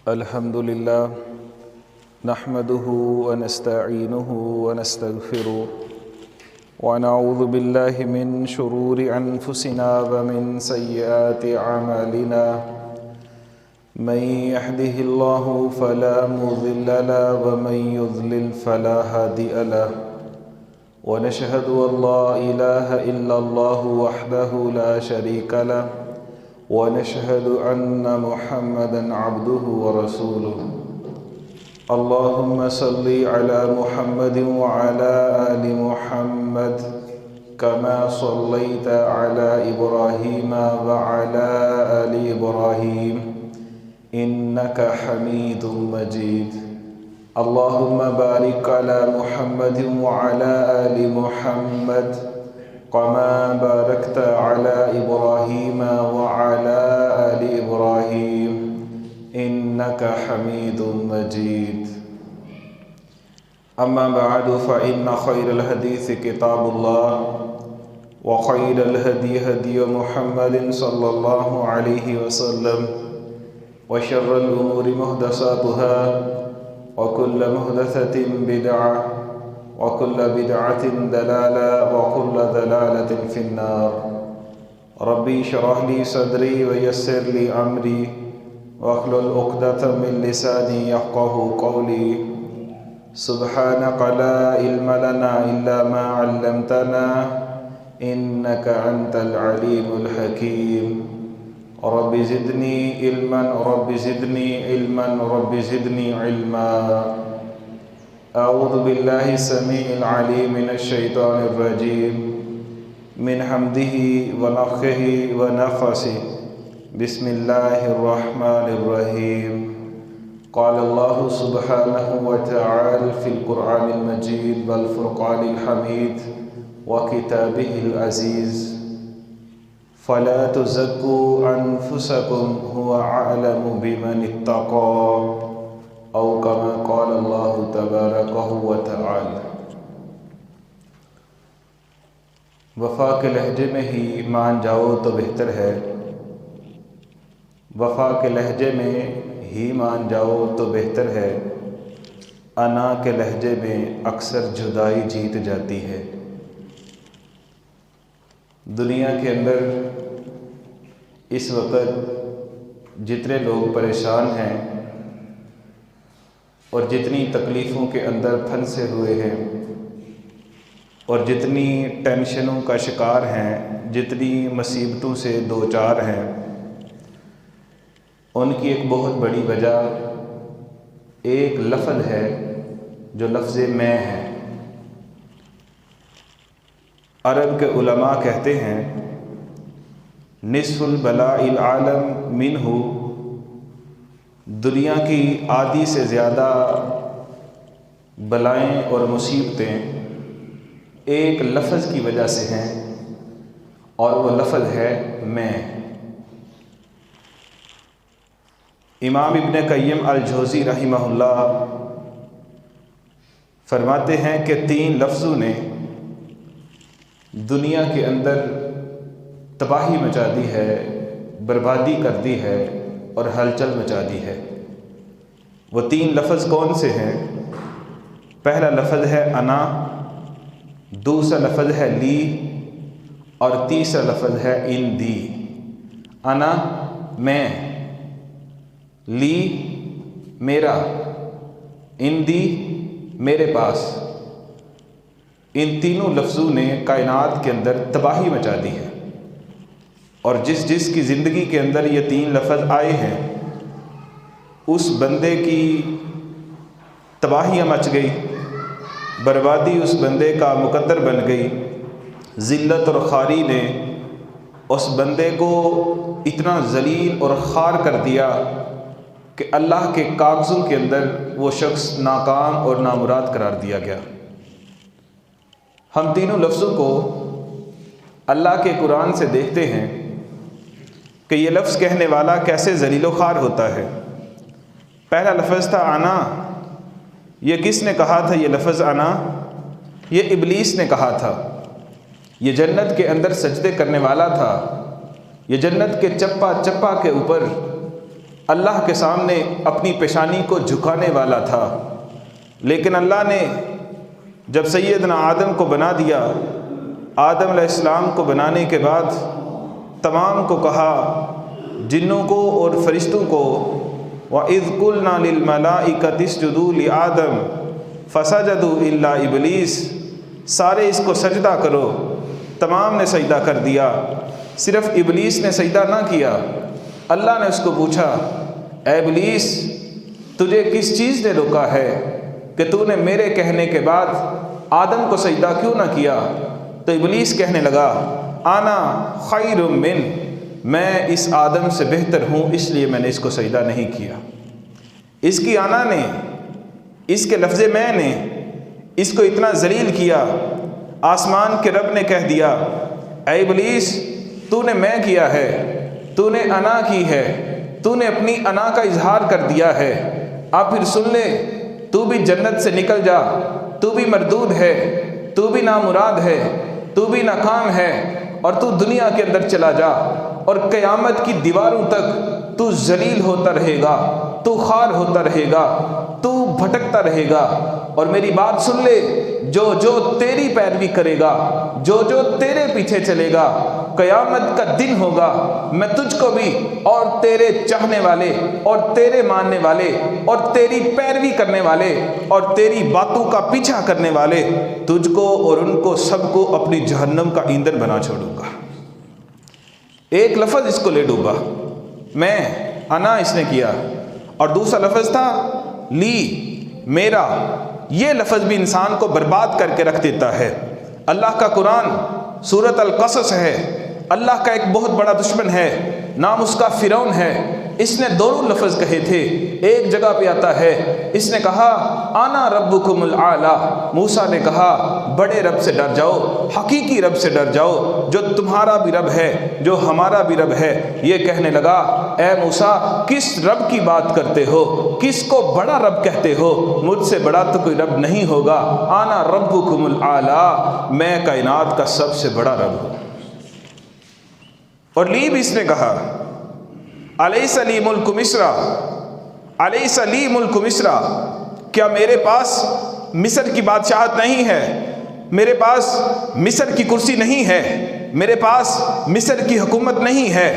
الحمد لله نحمده ونستعينه ونستغفره ونعوذ بالله من شرور أنفسنا ومن سيئات أعمالنا من يهده الله فلا مضل له ومن يضلل فلا هادي له ونشهد أن لا إله إلا الله وحده لا شريك له ونشهد أن محمدًا عبده ورسوله اللهم صل على محمد وعلى آل محمد كما صليت على إبراهيم وعلى آل إبراهيم إنك حميد مجيد اللهم بارك على محمد وعلى آل محمد كما باركت على إبراهيم وعلى آل إبراهيم إنك حميد مجيد أما بعد فإن خير الحديث كتاب الله وخير الهدي هدي محمد صلى الله عليه وسلم وشر الأمور محدثاتها وكل محدثة بدعة وكل بدعة ضلالة وكل ضلالة في النار ربي اشرح لي صدري ويسر لي أمري واحلل عقدة من لساني يفقهوا قولي سبحانك لا علم لنا إلا ما علمتنا إنك أنت العليم الحكيم رب زدني علما رب زدني علما رب زدني علما أعوذ بالله السميع العليم من الشيطان الرجيم من حمده ونفخه ونفثه بسم الله الرحمن الرحيم قال الله سبحانه وتعالى في القرآن المجيد والفرقان الحميد وكتابه العزيز فلا تزكوا أنفسكم هو أعلم بمن اتقى او كما قال اللہ تبارک و تعالی۔ وفا کے لہجے میں ہی مان جاؤ تو بہتر ہے، وفا کے لہجے میں ہی مان جاؤ تو بہتر ہے، انا کے لہجے میں اکثر جدائی جیت جاتی ہے۔ دنیا کے اندر اس وقت جتنے لوگ پریشان ہیں اور جتنی تکلیفوں کے اندر پھنسے ہوئے ہیں اور جتنی ٹینشنوں کا شکار ہیں، جتنی مصیبتوں سے دوچار ہیں، ان کی ایک بہت بڑی وجہ ایک لفظ ہے جو لفظ میں ہے۔ عرب کے علماء کہتے ہیں نصف البلاء العالم منہ، دنیا کی آدھی سے زیادہ بلائیں اور مصیبتیں ایک لفظ کی وجہ سے ہیں، اور وہ لفظ ہے میں۔ امام ابن قیم الجوزی رحمہ اللہ فرماتے ہیں کہ 3 لفظوں نے دنیا کے اندر تباہی مچا دی ہے، بربادی کر دی ہے اور ہلچل مچا دی ہے۔ وہ 3 لفظ کون سے ہیں؟ پہلا لفظ ہے انا، دوسرا لفظ ہے لی، اور تیسرا لفظ ہے اندی۔ انا میں، لی میرا، اندی میرے پاس۔ ان تینوں لفظوں نے کائنات کے اندر تباہی مچا دی ہے، اور جس کی زندگی کے اندر یہ 3 لفظ آئے ہیں اس بندے کی تباہیاں مچ گئی، بربادی اس بندے کا مقدر بن گئی۔ ذلت اور خواری نے اس بندے کو اتنا ذلیل اور خوار کر دیا کہ اللہ کے کاغذوں کے اندر وہ شخص ناکام اور نامراد قرار دیا گیا۔ ہم تینوں لفظوں کو اللہ کے قرآن سے دیکھتے ہیں کہ یہ لفظ کہنے والا کیسے ذلیل و خوار ہوتا ہے۔ پہلا لفظ تھا انا۔ یہ کس نے کہا تھا یہ لفظ انا؟ یہ ابلیس نے کہا تھا۔ یہ جنت کے اندر سجدے کرنے والا تھا، یہ جنت کے چپا چپا کے اوپر اللہ کے سامنے اپنی پیشانی کو جھکانے والا تھا، لیکن اللہ نے جب سیدنا آدم کو بنا دیا، آدم علیہ السلام کو بنانے کے بعد تمام کو کہا، جنوں کو اور فرشتوں کو، وَإِذْ قُلْنَا لِلْمَلَائِكَةِ اسْجُدُوا لِآدَمَ فَسَجَدُوا إِلَّا إِبْلِيسَ، سارے اس کو سجدہ کرو، تمام نے سجدہ کر دیا، صرف ابلیس نے سجدہ نہ کیا۔ اللہ نے اس کو پوچھا، اے ابلیس، تجھے کس چیز نے روکا ہے کہ تو نے میرے کہنے کے بعد آدم کو سجدہ کیوں نہ کیا؟ تو ابلیس کہنے لگا، انا خیر من، میں اس آدم سے بہتر ہوں، اس لیے میں نے اس کو سجدہ نہیں کیا۔ اس کی انا نے، اس کے لفظ میں نے اس کو اتنا ذلیل کیا، آسمان کے رب نے کہہ دیا، اے ابلیس، تو نے میں کیا ہے، تو نے انا کی ہے، تو نے اپنی انا کا اظہار کر دیا ہے، اب پھر سن لے، تو بھی جنت سے نکل جا، تو بھی مردود ہے، تو بھی نامراد ہے، تو بھی ناکام ہے، اور تو دنیا کے اندر چلا جا، اور قیامت کی دیواروں تک تو ذلیل ہوتا رہے گا، تو خوار ہوتا رہے گا، تو بھٹکتا رہے گا۔ اور میری بات سن لے، جو جو تیری پیروی کرے گا، جو جو تیرے پیچھے چلے گا، قیامت کا دن ہوگا، میں تجھ کو بھی اور تیرے چاہنے والے اور تیرے ماننے والے اور تیری پیروی کرنے والے اور تیری باتوں کا پیچھا کرنے والے، تجھ کو اور ان کو سب کو اپنی جہنم کا ایندھن بنا چھوڑوں گا۔ ایک لفظ اس کو لے ڈوبا، میں، انا اس نے کیا، اور دوسرا لفظ تھا لی، میرا۔ یہ لفظ بھی انسان کو برباد کر کے رکھ دیتا ہے۔ اللہ کا قرآن سورۃ القصص ہے، اللہ کا ایک بہت بڑا دشمن ہے، نام اس کا فرعون ہے، اس نے دونوں لفظ کہے تھے۔ ایک جگہ پہ آتا ہے، اس نے کہا انا ربکم الاعلی، موسیٰ نے کہا بڑے رب سے ڈر جاؤ، حقیقی رب سے ڈر جاؤ، جو تمہارا بھی رب ہے، جو ہمارا بھی رب ہے۔ یہ کہنے لگا، اے موسیٰ، کس رب کی بات کرتے ہو؟ کس کو بڑا رب کہتے ہو؟ مجھ سے بڑا تو کوئی رب نہیں ہوگا۔ انا ربکم الاعلی، میں کائنات کا سب سے بڑا رب ہوں۔ اور لی بھی اس نے کہا، الیس لی ملک مصر، الیس لی ملک مصر، کیا میرے پاس مصر کی بادشاہت نہیں ہے؟ میرے پاس مصر کی کرسی نہیں ہے؟ میرے پاس مصر کی حکومت نہیں ہے؟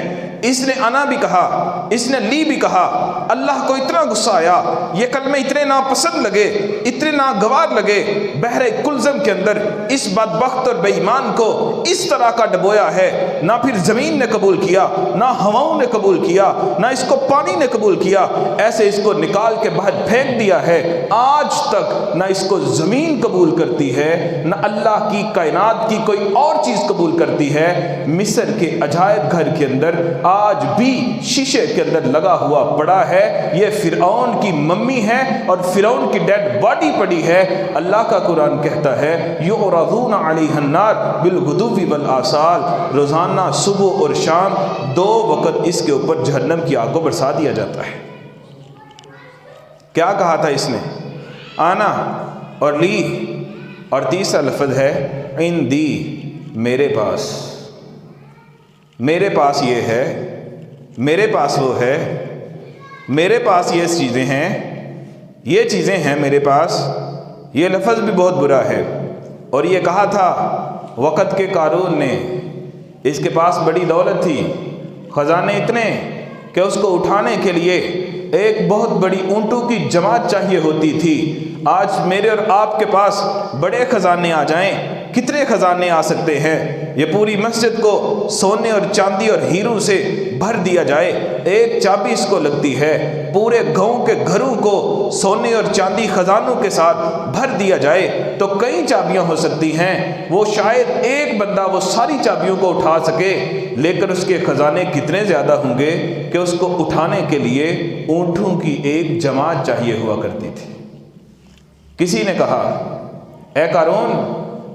اس نے انا بھی کہا، اس نے لی بھی کہا۔ اللہ کو اتنا غصہ آیا، یہ کلمے اتنے ناپسند لگے، اتنے ناگوار لگے، بحر کلزم کے اندر اس بدبخت اور بے ایمان کو اس طرح کا ڈبویا ہے، نہ پھر زمین نے قبول کیا، نہ ہواؤں نے قبول کیا، نہ اس کو پانی نے قبول کیا، ایسے اس کو نکال کے باہر پھینک دیا ہے۔ آج تک نہ اس کو زمین قبول کرتی ہے، نہ اللہ کی کائنات کی کوئی اور چیز قبول کرتی ہے۔ مصر کے عجائب گھر کے اندر آج بھی شیشے کے اندر لگا ہوا پڑا ہے، یہ فرعون کی ممی ہے اور فرعون کی ڈیڈ باڈی پڑی ہے۔ اللہ کا قرآن کہتا ہے یعرضون علیہ النار بالغدو والآصال، روزانہ صبح اور شام 2 وقت اس کے اوپر جہنم کی آگ کو برسا دیا جاتا ہے۔ کیا کہا تھا اس نے؟ آنا اور لی، اور تیسرا لفظ ہے عندی، میرے پاس۔ میرے پاس یہ ہے، میرے پاس وہ ہے، میرے پاس یہ چیزیں ہیں، یہ چیزیں ہیں میرے پاس۔ یہ لفظ بھی بہت برا ہے۔ اور یہ کہا تھا وقت کے قارون نے، اس کے پاس بڑی دولت تھی، خزانے اتنے کہ اس کو اٹھانے کے لیے ایک بہت بڑی اونٹوں کی جماعت چاہیے ہوتی تھی۔ آج میرے اور آپ کے پاس بڑے خزانے آ جائیں، کتنے خزانے آ سکتے ہیں؟ یہ پوری مسجد کو سونے اور چاندی اور ہیروں سے بھر دیا جائے، ایک چابی اس کو لگتی ہے۔ پورے گاؤں کے گھروں کو سونے اور چاندی خزانوں کے ساتھ بھر دیا جائے تو کئی چابیاں ہو سکتی ہیں، وہ شاید ایک بندہ وہ ساری چابیوں کو اٹھا سکے، لیکن اس کے خزانے کتنے زیادہ ہوں گے کہ اس کو اٹھانے کے لیے اونٹوں کی ایک جماعت چاہیے ہوا کرتی تھی۔ کسی نے کہا، اے قارون،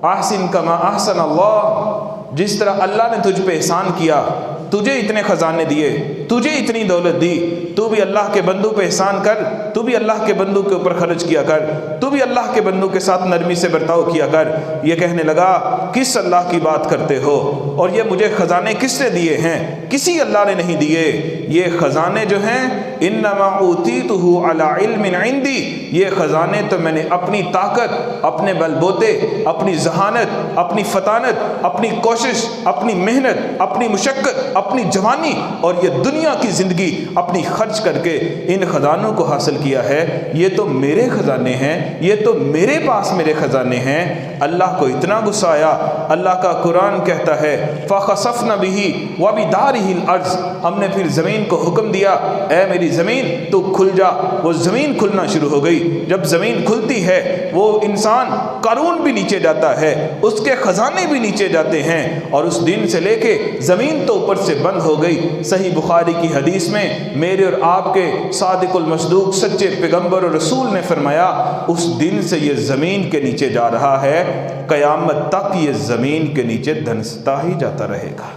احسن کما احسن اللہ، جس طرح اللہ نے تجھ پہ احسان کیا، تجھے اتنے خزانے دیے، تجھے اتنی دولت دی، تو بھی اللہ کے بندوں پہ احسان کر، تو بھی اللہ کے بندوں کے اوپر خرچ کیا کر، تو بھی اللہ کے بندوں کے ساتھ نرمی سے برتاؤ کیا کر۔ یہ کہنے لگا، کس اللہ کی بات کرتے ہو؟ اور یہ مجھے خزانے کس نے دیے ہیں؟ کسی اللہ نے نہیں دیے۔ یہ خزانے جو ہیں انما اوتیتہ علی علم عندی، یہ خزانے تو میں نے اپنی طاقت، اپنے بل بوتے، اپنی ذہانت، اپنی فطانت، اپنی کوشش، اپنی محنت، اپنی مشقت، اپنی جوانی اور یہ دنیا کی زندگی اپنی خرچ کر کے ان خزانوں کو حاصل کیا ہے۔ یہ تو میرے خزانے ہیں، یہ تو میرے پاس میرے خزانے ہیں۔ اللہ کو اتنا غصہ آیا، اللہ کا قرآن کہتا ہے فَخَسَفْنَ بِهِ وَبِدَارِهِ الْأَرْضِ، ہم نے پھر زمین کو حکم دیا اے میری زمین تو کھل جا۔ وہ زمین کھلنا شروع ہو گئی۔ جب زمین کھلتی ہے وہ انسان قارون بھی نیچے جاتا ہے، اس کے خزانے بھی نیچے جاتے ہیں، اور اس دن سے لے کے زمین تو اوپر سے بند ہو گئی۔ صحیح بخاری کی حدیث میں میرے اور آپ کے صادق المصدوق سچے پیغمبر اور رسول نے فرمایا اس دن سے یہ زمین کے نیچے جا رہا ہے، قیامت تک یہ زمین کے نیچے دھنستا ہی جاتا رہے گا۔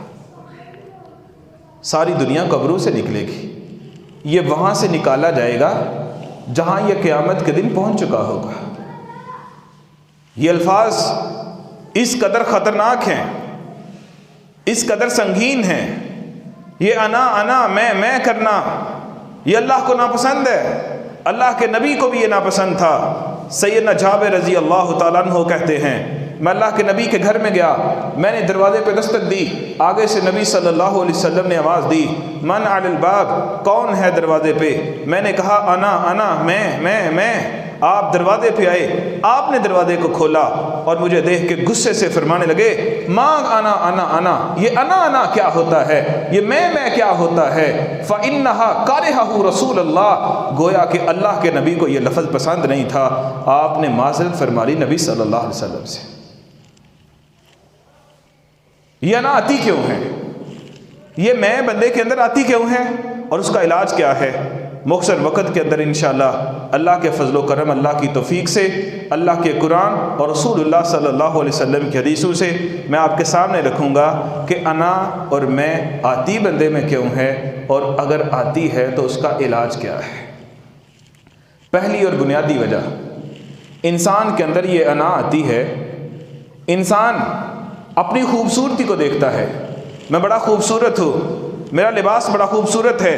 ساری دنیا قبروں سے نکلے گی، یہ وہاں سے نکالا جائے گا جہاں یہ قیامت کے دن پہنچ چکا ہوگا۔ یہ الفاظ اس قدر خطرناک ہیں، اس قدر سنگین ہیں۔ یہ انا میں کرنا یہ اللہ کو ناپسند ہے، اللہ کے نبی کو بھی یہ ناپسند تھا۔ سیدنا جابر رضی اللہ تعالیٰ عنہ کہتے ہیں میں اللہ کے نبی کے گھر میں گیا، میں نے دروازے پہ دستک دی، آگے سے نبی صلی اللہ علیہ وسلم نے آواز دی من علی الباب، کون ہے دروازے پہ؟ میں نے کہا انا میں۔ آپ دروازے پہ آئے، آپ نے دروازے کو کھولا اور مجھے دیکھ کے غصے سے فرمانے لگے ماں انا، یہ انا کیا ہوتا ہے، یہ میں کیا ہوتا ہے؟ فَإِنَّهَا كَرِهَهُ رسول اللہ، گویا کہ اللہ کے نبی کو یہ لفظ پسند نہیں تھا۔ آپ نے معذرت فرما لی نبی صلی اللہ علیہ وسلم سے۔ یہ انا آتی کیوں ہے؟ یہ میں بندے کے اندر آتی کیوں ہے اور اس کا علاج کیا ہے؟ مختصر وقت کے اندر انشاءاللہ اللہ کے فضل و کرم، اللہ کی توفیق سے، اللہ کے قرآن اور رسول اللہ صلی اللہ علیہ وسلم کی حدیثوں سے میں آپ کے سامنے رکھوں گا کہ انا اور میں آتی بندے میں کیوں ہے، اور اگر آتی ہے تو اس کا علاج کیا ہے۔ پہلی اور بنیادی وجہ، انسان کے اندر یہ انا آتی ہے، انسان اپنی خوبصورتی کو دیکھتا ہے، میں بڑا خوبصورت ہوں، میرا لباس بڑا خوبصورت ہے،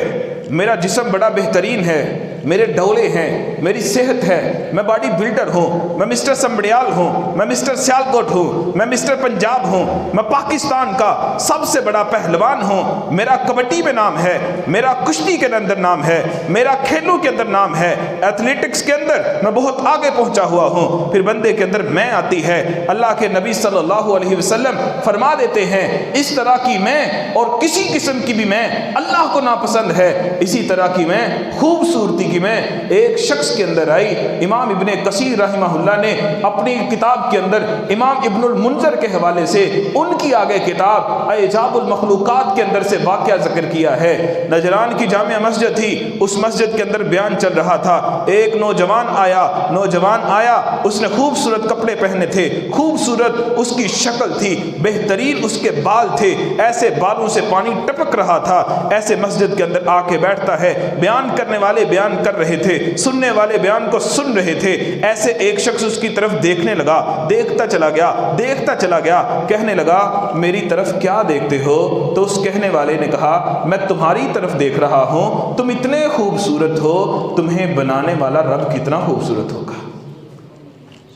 میرا جسم بڑا بہترین ہے، میرے ڈولے ہیں، میری صحت ہے، میں باڈی بلڈر ہوں، میں مسٹر سمبڑیال ہوں، میں مسٹر سیالکوٹ ہوں، میں مسٹر پنجاب ہوں، میں پاکستان کا سب سے بڑا پہلوان ہوں، میرا کبڈی میں نام ہے، میرا کشتی کے اندر نام ہے، میرا کھیلوں کے اندر نام ہے، ایتھلیٹکس کے اندر میں بہت آگے پہنچا ہوا ہوں۔ پھر بندے کے اندر میں آتی ہے۔ اللہ کے نبی صلی اللہ علیہ وسلم فرما دیتے ہیں اس طرح کی میں اور کسی قسم کی بھی میں اللہ کو ناپسند ہے، اسی طرح کی میں خوبصورتی کی میں ایک شخص کے اندر آئی۔ امام ابن کثیر رحمہ اللہ نے اپنی کتاب کے اندر امام ابن المنذر کے حوالے سے ان کی آگے کتاب اعجاب المخلوقات کے اندر سے واقعہ ذکر کیا ہے۔ نجران کی جامع مسجد تھی، اس مسجد کے اندر بیان چل رہا تھا، ایک نوجوان آیا، اس نے خوبصورت کپڑے پہنے تھے، خوبصورت اس کی شکل تھی، بہترین اس کے بال تھے، ایسے بالوں سے پانی ٹپک رہا تھا، ایسے مسجد کے اندر آ کے بیٹھتا ہے، بیان کرنے والے بیان کر رہے تھے، سننے والے بیان کو سن رہے تھے، ایسے ایک شخص اس کی طرف دیکھنے لگا، دیکھتا چلا گیا، کہنے لگا میری طرف کیا دیکھتے ہو؟ تو اس کہنے والے نے کہا میں تمہاری طرف دیکھ رہا ہوں، تم اتنے خوبصورت ہو، تمہیں بنانے والا رب کتنا خوبصورت ہوگا۔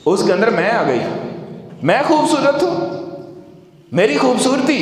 اس کے اندر میں آ گئی، میں خوبصورت ہوں، میری خوبصورتی،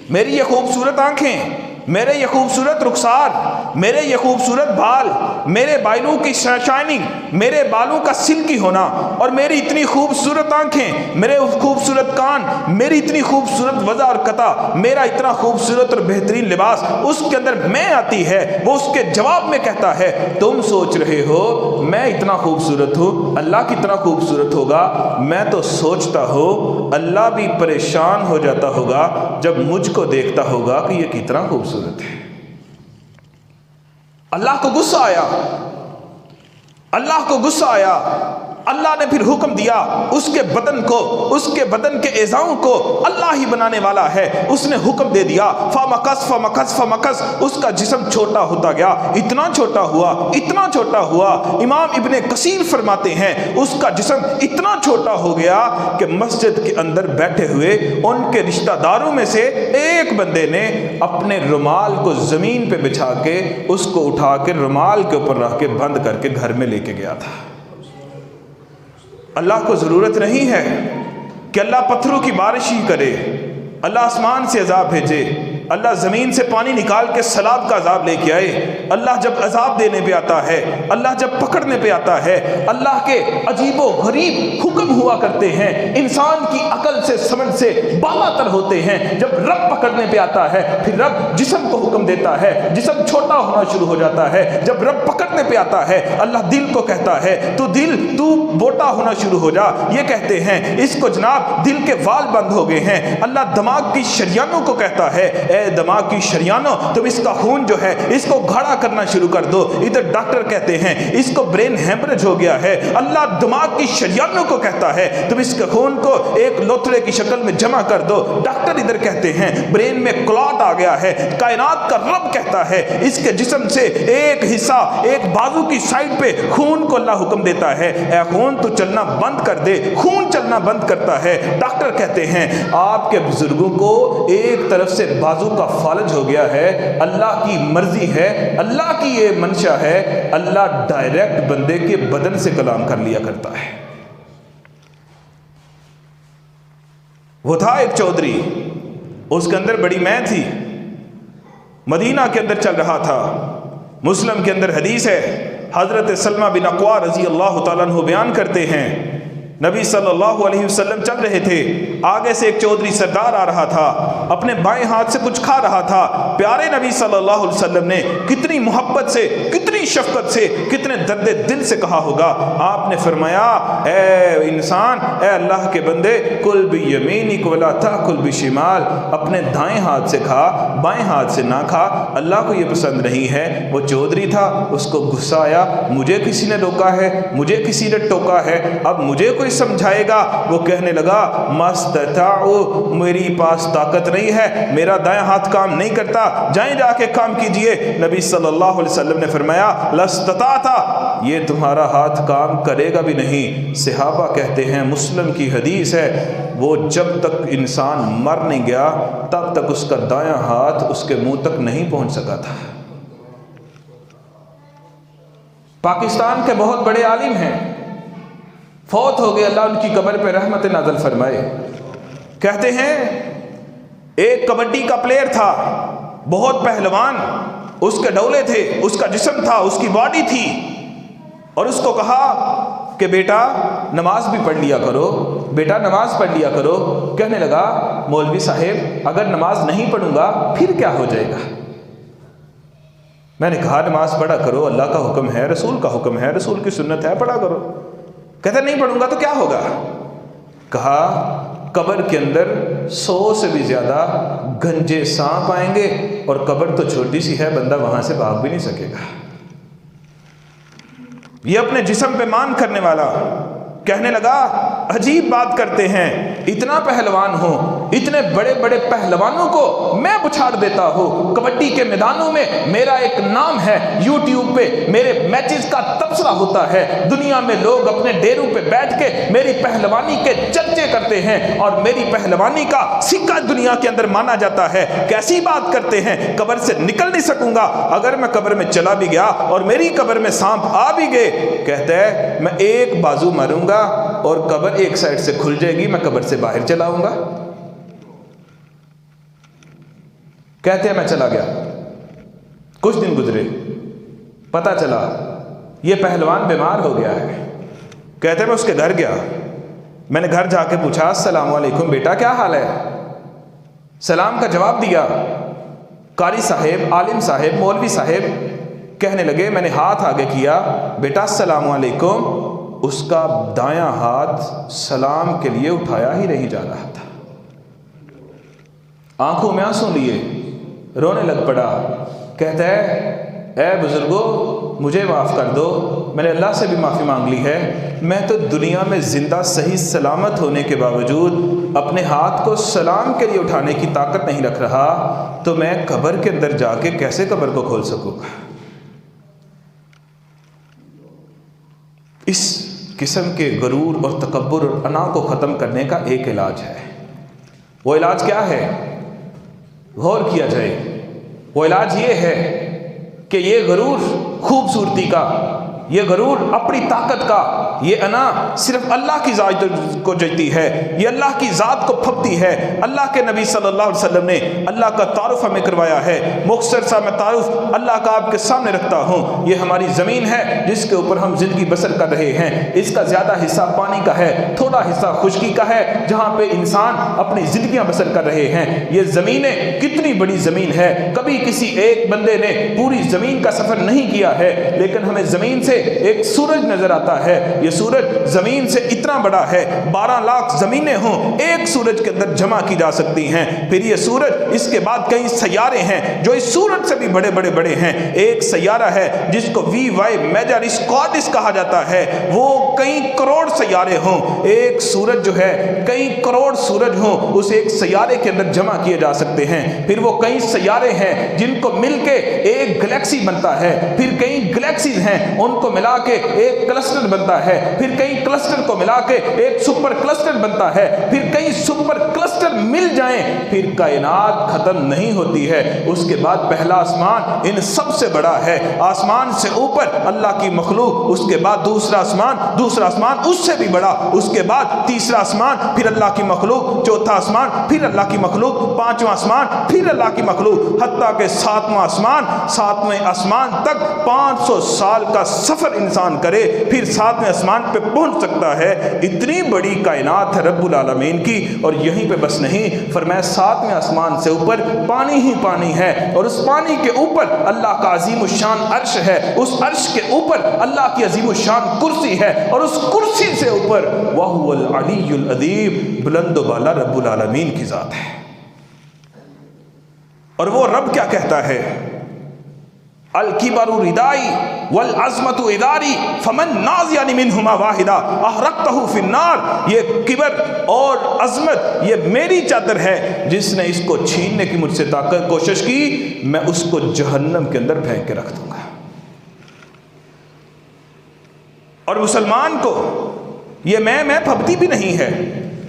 میری یہ خوبصورت آنکھیں، میرے یہ خوبصورت رخسار، میرے یہ خوبصورت بال، میرے بالوں کی شائننگ، میرے بالوں کا سلکی ہونا، اور میری اتنی خوبصورت آنکھیں، میرے خوبصورت کان، میری اتنی خوبصورت وضع اور قطع، میرا اتنا خوبصورت اور بہترین لباس، اس کے اندر میں آتی ہے۔ وہ اس کے جواب میں کہتا ہے تم سوچ رہے ہو میں اتنا خوبصورت ہوں، اللہ کتنا خوبصورت ہوگا؟ میں تو سوچتا ہوں اللہ بھی پریشان ہو جاتا ہوگا جب مجھ کو دیکھتا ہوگا کہ یہ کتنا خوبصورت ہے۔ اللہ کو غصہ آیا، اللہ نے پھر حکم دیا اس کے بدن کو، اس کے بدن کے اعضاؤں کو اللہ ہی بنانے والا ہے، اس نے حکم دے دیا فمکث فمکث فمکث، اس کا جسم چھوٹا ہوتا گیا، اتنا چھوٹا ہوا، اتنا چھوٹا ہوا۔ امام ابن کثیر فرماتے ہیں اس کا جسم اتنا چھوٹا ہو گیا کہ مسجد کے اندر بیٹھے ہوئے ان کے رشتہ داروں میں سے ایک بندے نے اپنے رومال کو زمین پہ بچھا کے اس کو اٹھا کے رومال کے اوپر رکھ کے بند کر کے گھر میں لے کے گیا تھا۔ اللہ کو ضرورت نہیں ہے کہ اللہ پتھروں کی بارش ہی کرے، اللہ آسمان سے عذاب بھیجے، اللہ زمین سے پانی نکال کے سیلاب کا عذاب لے کے آئے۔ اللہ جب عذاب دینے پہ آتا ہے، اللہ جب پکڑنے پہ آتا ہے، اللہ کے عجیب و غریب حکم ہوا کرتے ہیں، انسان کی عقل سے سمجھ سے بالا تر ہوتے ہیں۔ جب رب پکڑنے پہ آتا ہے پھر رب جسم کو حکم دیتا ہے، جسم چھوٹا ہونا شروع ہو جاتا ہے۔ جب رب پکڑنے پہ آتا ہے اللہ دل کو کہتا ہے تو دل تو موٹا ہونا شروع ہو جا۔ یہ کہتے ہیں اس کو جناب دل کے وال بند ہو گئے ہیں۔ اللہ دماغ کی شریانوں کو کہتا ہے اے دماغ کی شریانوں تم اس کا خون جو ہے اس کو گھڑا کرنا شروع کر دو۔ ادھر ڈاکٹر کہتے ہیں اس کو برین ہیمریج ہو گیا ہے۔ اللہ دماغ کی شریانوں کو کہتا ہے تم اس کے خون کو ایک لوتھڑے کی شکل میں جمع کر دو۔ ڈاکٹر ادھر کہتے ہیں برین میں کلاٹ آ گیا ہے۔ کائنات کا رب کہتا ہے اس کے جسم سے ایک حصہ ایک بازو کی سائڈ پہ خون کو اللہ حکم دیتا ہے اے خون تو چلنا بند کر دے، خون چلنا بند کرتا ہے۔ ڈاکٹر کہتے ہیں آپ کے بزرگوں کو ایک طرف سے بازو کا فالج ہو گیا ہے، اللہ کی مرضی ہے، اللہ کی یہ منشا ہے، اللہ ڈائریکٹ بندے کے بدن سے کلام کر لیا کرتا ہے۔ وہ تھا ایک چودھری، اس کے اندر بڑی میں تھی، مدینہ کے اندر چل رہا تھا۔ مسلم کے اندر حدیث ہے، حضرت سلمہ بن اقوا رضی اللہ تعالیٰ عنہ بیان کرتے ہیں نبی صلی اللہ علیہ وسلم چل رہے تھے، آگے سے ایک چودھری سردار آ رہا تھا، اپنے بائیں ہاتھ سے کچھ کھا رہا تھا۔ پیارے نبی صلی اللہ علیہ وسلم نے کتنی محبت سے، کتنی شفقت سے، کتنے درد دل سے کہا ہوگا۔ آپ نے فرمایا اے انسان، اے اللہ کے بندے، کل بیمینک ولا تاکل بشمال، اپنے دائیں ہاتھ سے کھا، بائیں ہاتھ سے نہ کھا، اللہ کو یہ پسند نہیں ہے۔ وہ چودھری تھا، اس کو غصہ آیا، مجھے کسی نے روکا ہے، مجھے کسی نے ٹوکا ہے، اب مجھے کوئی سمجھائے گا؟ وہ کہنے لگا مستطاعوا، میری پاس طاقت نہیں ہے، میرا دائیں ہاتھ کام نہیں کرتا، جائیں جا کے کام کیجئے۔ نبی صلی اللہ علیہ وسلم نے فرمایا لستطعت، یہ تمہارا ہاتھ کام کرے گا بھی نہیں۔ صحابہ کہتے ہیں، مسلم کی حدیث ہے، وہ جب تک انسان مر نہیں گیا تب تک اس کا دایاں ہاتھ اس کے منہ تک نہیں پہنچ سکا تھا۔ پاکستان کے بہت بڑے عالم ہیں، فوت ہو گئے، اللہ ان کی قبر پہ رحمت نازل فرمائے۔ کہتے ہیں ایک کبڈی کا پلیئر تھا، بہت پہلوان، اس کے ڈولے تھے، اس کا جسم تھا، اس کی باڈی تھی، اور اس کو کہا کہ بیٹا نماز بھی پڑھ لیا کرو، بیٹا نماز پڑھ لیا کرو۔ کہنے لگا مولوی صاحب اگر نماز نہیں پڑھوں گا پھر کیا ہو جائے گا؟ میں نے کہا نماز پڑھا کرو، اللہ کا حکم ہے، رسول کا حکم ہے، رسول کی سنت ہے، پڑھا کرو۔ کہتا نہیں پڑھوں گا تو کیا ہوگا؟ کہا قبر کے اندر 100 سے بھی زیادہ گنجے سانپ آئیں گے، اور قبر تو چھوٹی سی ہے، بندہ وہاں سے بھاگ بھی نہیں سکے گا۔ یہ اپنے جسم پہ مان کرنے والا کہنے لگا عجیب بات کرتے ہیں، اتنا پہلوان ہوں، اتنے بڑے بڑے پہلوانوں کو میں پچھاڑ دیتا ہوں، کبڈی کے میدانوں میں میرا ایک نام ہے، یوٹیوب پہ میرے میچز کا تبصرہ ہوتا ہے، دنیا میں لوگ اپنے ڈیروں پہ بیٹھ کے میری پہلوانی کے چرچے کرتے ہیں، اور میری پہلوانی کا سکہ دنیا کے اندر مانا جاتا ہے۔ کیسی بات کرتے ہیں، قبر سے نکل نہیں سکوں گا، اگر میں قبر میں چلا بھی گیا اور میری قبر میں سانپ آ بھی گئے، کہتا ہے میں ایک بازو ماروں گا اور قبر ایک سائڈ سے کھل جائے گی، میں قبر سے باہر چلا آؤں گا۔ کہتے ہیں میں چلا گیا، کچھ دن گزرے، پتہ چلا یہ پہلوان بیمار ہو گیا ہے۔ کہتے ہیں میں اس کے گھر گیا، میں نے گھر جا کے پوچھا السلام علیکم بیٹا کیا حال ہے؟ سلام کا جواب دیا، قاری صاحب، عالم صاحب، مولوی صاحب۔ کہنے لگے میں نے ہاتھ آگے کیا، بیٹا السلام علیکم، اس کا دایاں ہاتھ سلام کے لیے اٹھایا ہی نہیں جا رہا تھا۔ آنکھوں میں آنسو لیے رونے لگ پڑا۔ کہتا ہے اے بزرگو مجھے معاف کر دو، میں نے اللہ سے بھی معافی مانگ لی ہے، میں تو دنیا میں زندہ صحیح سلامت ہونے کے باوجود اپنے ہاتھ کو سلام کے لیے اٹھانے کی طاقت نہیں رکھ رہا، تو میں قبر کے اندر جا کے کیسے قبر کو کھول سکوں گا؟ اس قسم کے غرور اور تکبر اور انا کو ختم کرنے کا ایک علاج ہے۔ وہ علاج کیا ہے؟ غور کیا جائے۔ وہ علاج یہ ہے کہ یہ غرور خوبصورتی کا، یہ غرور اپنی طاقت کا، یہ انا صرف اللہ کی ذات کو جیتی ہے، یہ اللہ کی ذات کو پھپتی ہے۔ اللہ کے نبی صلی اللہ علیہ وسلم نے اللہ کا تعارف ہمیں کروایا ہے۔ مختصر سا میں تعارف اللہ کا آپ کے سامنے رکھتا ہوں۔ یہ ہماری زمین ہے جس کے اوپر ہم زندگی بسر کر رہے ہیں۔ اس کا زیادہ حصہ پانی کا ہے، تھوڑا حصہ خشکی کا ہے، جہاں پہ انسان اپنی زندگیاں بسر کر رہے ہیں۔ یہ زمینیں کتنی بڑی زمین ہے، کبھی کسی ایک بندے نے پوری زمین کا سفر نہیں کیا ہے، لیکن ہمیں زمین سے ایک سورج نظر آتا ہے۔ یہ سورج زمین سے اتنا بڑا ہے، 12 لاکھ زمینیں ہوں ایک سورج کے اندر جمع کی جا سکتی ہیں۔ پھر یہ سورج، اس کے بعد کئی سیارے ہیں جو اس سورج سے بھی بڑے بڑے بڑے ہیں۔ ایک سیارہ ہے جس کو وی وائی میجر اسکواڈس کہا جاتا ہے، وہ کئی کروڑ سیارے ہوں۔ ایک سورج جو ہے کئی کروڑ سورج ہوں، اس ایک سیارے کے اندر جمع کیے جا سکتے ہیں۔ پھر وہ کئی سیارے ہیں جن کو مل کے ایک گلیکسی بنتا ہے، پھر کئی گلیکسیز ہیں ان کو ملا کے ایک کلسٹر بنتا ہے، پھر کئی کلسٹر کو ملا کے ایک سپر کلسٹر بنتا ہے، پھر کئی سپر کلسٹر مل جائیں، پھر کائنات ختم نہیں ہوتی ہے۔ اس کے بعد پہلا آسمان ان سب سے بڑا ہے، آسمان سے اوپر اللہ کی مخلوق، اس کے بعد دوسرا آسمان اس سے بھی بڑا، اس کے بعد تیسرا آسمان، پھر اللہ کی مخلوق، چوتھا آسمان، پھر اللہ کی مخلوق، پانچواں آسمان، پھر اللہ کی مخلوق، حتیٰ کہ ساتویں آسمان تک 500 سال کا سفر انسان کرے پھر 7ویں آسمان پہ پہنچ سکتا ہے۔ اتنی بڑی کائنات ہے رب العالمین کی، اور یہیں پہ بس نہیں، فرمایا 7ویں آسمان سے اوپر پانی ہی پانی ہے، اور اس پانی کے اوپر اللہ کا عظیم الشان عرش ہے، اس عرش کے اوپر اللہ کی عظیم الشان کرسی ہے، اور اس کرسی سے اوپر وَهُوَ الْعَلِيُّ الْعَظِيمُ، بلند و بالا رب العالمین کی ذات ہے۔ اور وہ رب کیا کہتا ہے؟ الکبر ردائی والعظمت اداری فمن نازعنی منہما واحدہ احرقتہ فی النار۔ یہ کبر اور عظمت یہ میری چادر ہے، جس نے اس کو چھیننے کی مجھ سے کوشش کی، میں اس کو جہنم کے اندر پھینک کے رکھ دوں گا۔ اور مسلمان کو یہ میں پھبتی بھی نہیں ہے،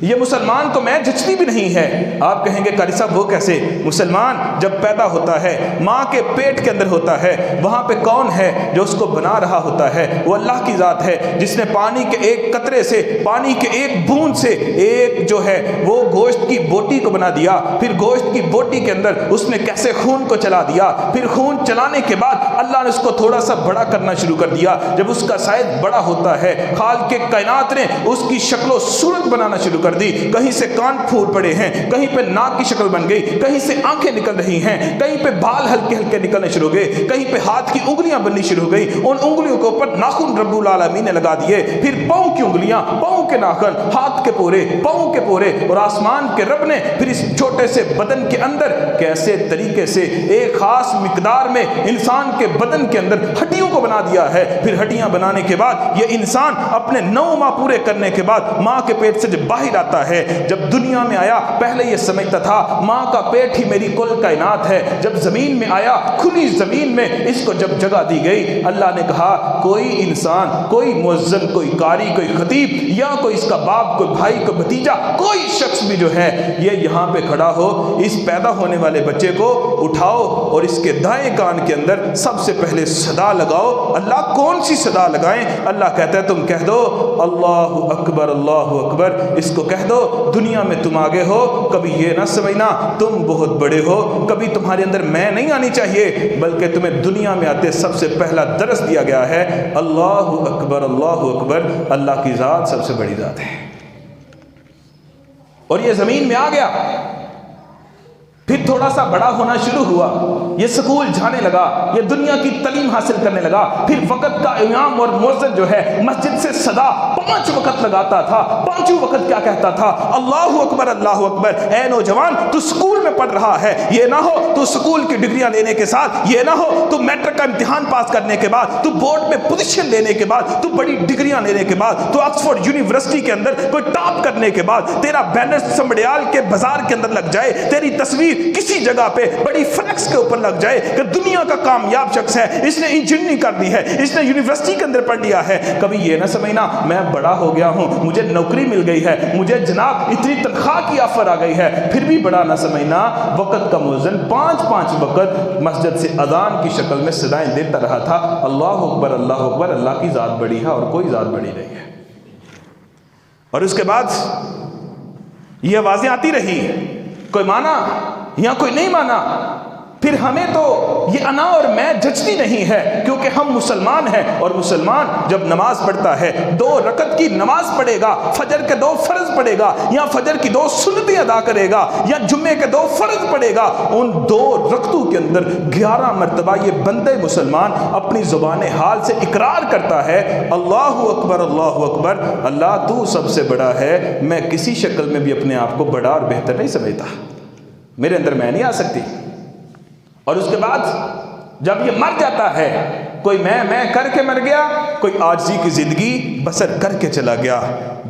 یہ مسلمان کو میں جچتی بھی نہیں ہے۔ آپ کہیں گے قاری صاحب وہ کیسے؟ مسلمان جب پیدا ہوتا ہے، ماں کے پیٹ کے اندر ہوتا ہے، وہاں پہ کون ہے جو اس کو بنا رہا ہوتا ہے؟ وہ اللہ کی ذات ہے، جس نے پانی کے ایک قطرے سے، پانی کے ایک بوند سے ایک جو ہے وہ گوشت کی بوٹی کو بنا دیا، پھر گوشت کی بوٹی کے اندر اس نے کیسے خون کو چلا دیا، پھر خون چلانے کے بعد اللہ نے اس کو تھوڑا سا بڑا کرنا شروع کر دیا۔ جب اس کا سائز بڑا ہوتا ہے، خالق کے کائنات نے اس کی شکل و صورت بنانا شروع کر دی، کہیں سے کان پھول پڑے ہیں، کہیں پہ ناک کی شکل بن گئی، کہیں سے آنکھیں نکل رہی ہیں، کہیں پہ بال ہلکے ہلکے نکلنے شروع ہو گئے، کہیں پہ ہاتھ کی انگلیاں بننی شروع ہو گئی، ان انگلیوں کے اوپر ناخن رب العالمین نے لگا دیے، پھر پاؤں کی انگلیاں، پاؤں کے ناخن، ہاتھ کے پورے، پاؤں کے پورے، اور آسمان کے رب نے پھر اس چھوٹے سے بدن کے اندر کیسے طریقے سے ایک خاص مقدار میں انسان کے بدن کے اندر ہڈیوں کو بنا دیا ہے۔ پھر ہڈیاں بنانے کے بعد یہ انسان اپنے 9 ماہ پورے کرنے کے بعد ماں کے پیٹ سے جب باہر آتا ہے، جب دنیا میں آیا پہلے یہ سمجھتا تھا ماں کا پیٹ ہی میری کل کائنات ہے، جب زمین میں آیا، کھلی زمین میں اس کو جب جگہ دی گئی، اللہ نے کہا کوئی انسان، کوئی مؤذن، کوئی قاری، کوئی خطیب، یا کوئی اس کا باپ، کوئی بھائی، کوئی بھتیجا، کوئی شخص بھی جو ہے یہ یہاں پہ کھڑا ہو، اس پیدا ہونے والے بچے کو اٹھاؤ اور اس کے دائیں کان کے اندر سب سے پہلے صدا لگاؤ۔ اللہ کون سی صدا لگائیں؟ اللہ کہتا ہے تم کہہ دو اللہ اکبر، اللہ اکبر، اس کو کہہ دو۔ دنیا میں تم آگے ہو، کبھی یہ نہ سمجھنا تم بہت بڑے ہو، کبھی تمہارے اندر میں نہیں آنی چاہیے، بلکہ تمہیں دنیا میں آتے سب سے پہلا درس دیا گیا ہے اللہ اکبر، اللہ اکبر، اللہ کی ذات سب سے بڑی ذات ہے۔ اور یہ زمین میں آ گیا، پھر تھوڑا سا بڑا ہونا شروع ہوا، یہ سکول جانے لگا، یہ دنیا کی تعلیم حاصل کرنے لگا، پھر وقت کا امام اور مؤذن جو ہے مسجد سے صدا 5 وقت لگاتا تھا، 5 وقت کیا کہتا تھا؟ اللہ اکبر اللہ اکبر۔ اے نوجوان، تو سکول میں پڑھ رہا ہے، یہ نہ ہو تو سکول کی ڈگریاں لینے کے ساتھ، یہ نہ ہو تو میٹرک کا امتحان پاس کرنے کے بعد، تو بورڈ میں پوزیشن لینے کے بعد، تو بڑی ڈگریاں لینے کے بعد، تو آکسفورڈ یونیورسٹی کے اندر کوئی ٹاپ کرنے کے بعد تیرا بینر سمبڑیال کے بازار کے اندر لگ جائے، تیری تصویر کسی جگہ پہ بڑی فلیکس کے اوپر لگ جائے کہ دنیا کا کامیاب شخص ہے، اس نے انجینئرنگ کر لی ہے، اس نے یونیورسٹی کے اندر پڑھ لیا ہے۔ کبھی یہ نہ سمجھنا میں بڑا ہو گیا ہوں، مجھے نوکری مل گئی ہے، مجھے جناب اتنی تنخواہ کی آفر آ گئی ہے، پھر بھی بڑا نہ سمجھنا۔ وقت کا مؤذن 5 وقت مسجد سے اذان کی شکل میں صدائیں دیتا رہا تھا، اللہ اکبر اللہ اکبر، اللہ کی ذات بڑی ہے اور کوئی ذات بڑی نہیں ہے۔ اور اس کے بعد یہ آوازیں آتی رہی، کوئی مانا یا کوئی نہیں مانا، پھر ہمیں تو یہ انا اور میں جچتی نہیں ہے، کیونکہ ہم مسلمان ہیں، اور مسلمان جب نماز پڑھتا ہے 2 رکعت کی نماز پڑھے گا، فجر کے 2 فرض پڑھے گا، یا فجر کی 2 سنتیں ادا کرے گا، یا جمعے کے 2 فرض پڑھے گا، ان 2 رکعتوں کے اندر 11 مرتبہ یہ بندے مسلمان اپنی زبان حال سے اقرار کرتا ہے، اللہ اکبر اللہ اکبر، اللہ تو سب سے بڑا ہے، میں کسی شکل میں بھی اپنے آپ کو بڑا اور بہتر نہیں سمجھتا، میرے اندر میں نہیں آ سکتی۔ اور اس کے بعد جب یہ مر جاتا ہے، کوئی میں کر کے مر گیا، کوئی عاجزی کی زندگی بسر کر کے چلا گیا۔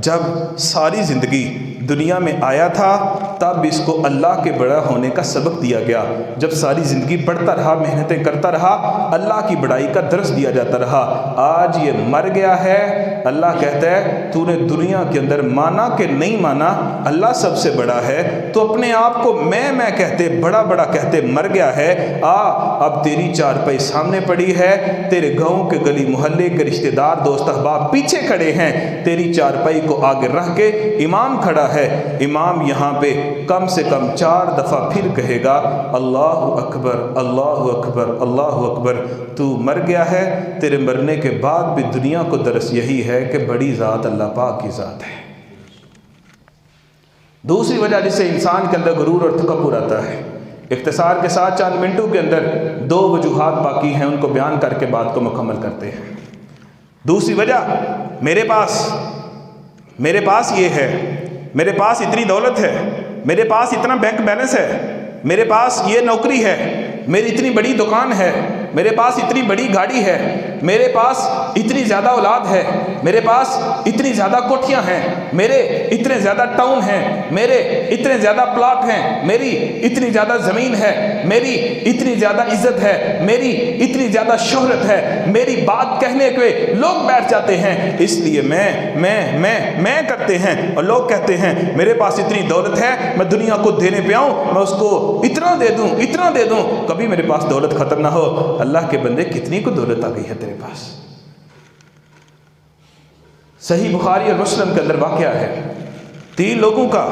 جب ساری زندگی دنیا میں آیا تھا تب اس کو اللہ کے بڑا ہونے کا سبق دیا گیا، جب ساری زندگی پڑھتا رہا، محنتیں کرتا رہا، اللہ کی بڑائی کا درس دیا جاتا رہا۔ آج یہ مر گیا ہے، اللہ کہتا ہے تو نے دنیا کے اندر مانا کہ نہیں مانا، اللہ سب سے بڑا ہے، تو اپنے آپ کو میں کہتے، بڑا بڑا کہتے مر گیا ہے، اب تیری چارپائی سامنے پڑی ہے، تیرے گاؤں کے گلی محلے کے رشتہ دار دوست احباب پیچھے کھڑے ہیں، تیری چارپائی کو آگے رکھ کے امام کھڑا ہے، امام یہاں پہ کم سے کم 4 دفعہ پھر کہے گا اللہ اکبر اللہ اکبر اللہ اکبر۔ تو مر گیا ہے، تیرے مرنے کے بعد بھی دنیا کو درس یہی ہے کہ بڑی ذات اللہ پاک کی ذات ہے۔ دوسری وجہ جس سے انسان کے اندر غرور اور تکبر آتا ہے، اختصار کے ساتھ چند منٹوں کے اندر 2 وجوہات باقی ہیں، ان کو بیان کر کے بات کو مکمل کرتے ہیں۔ دوسری وجہ، میرے پاس یہ ہے، میرے پاس اتنی دولت ہے، میرے پاس اتنا بینک بیلنس ہے، میرے پاس یہ نوکری ہے، میری اتنی بڑی دکان ہے، میرے پاس اتنی بڑی گاڑی ہے، میرے پاس اتنی زیادہ اولاد ہے، میرے پاس اتنی زیادہ کوٹھیاں ہیں، میرے اتنے زیادہ ٹاؤن ہیں، میرے اتنے زیادہ پلاٹ ہیں، میری اتنی زیادہ زمین ہے، میری اتنی زیادہ عزت ہے، میری اتنی زیادہ شہرت ہے، میری بات کہنے کے لوگ بیٹھ جاتے ہیں، اس لیے میں کرتے ہیں، اور لوگ کہتے ہیں میرے پاس اتنی دولت ہے، میں دنیا کو دینے پہ آؤں، میں اس کو اتنا دے دوں، کبھی میرے پاس دولت ختم نہ ہو۔ اللہ کے بندے کتنی کو دولت آ گئی ہے تیرے پاس؟ صحیح بخاری اور مسلم کے اندر واقعہ ہے 3 لوگوں کا،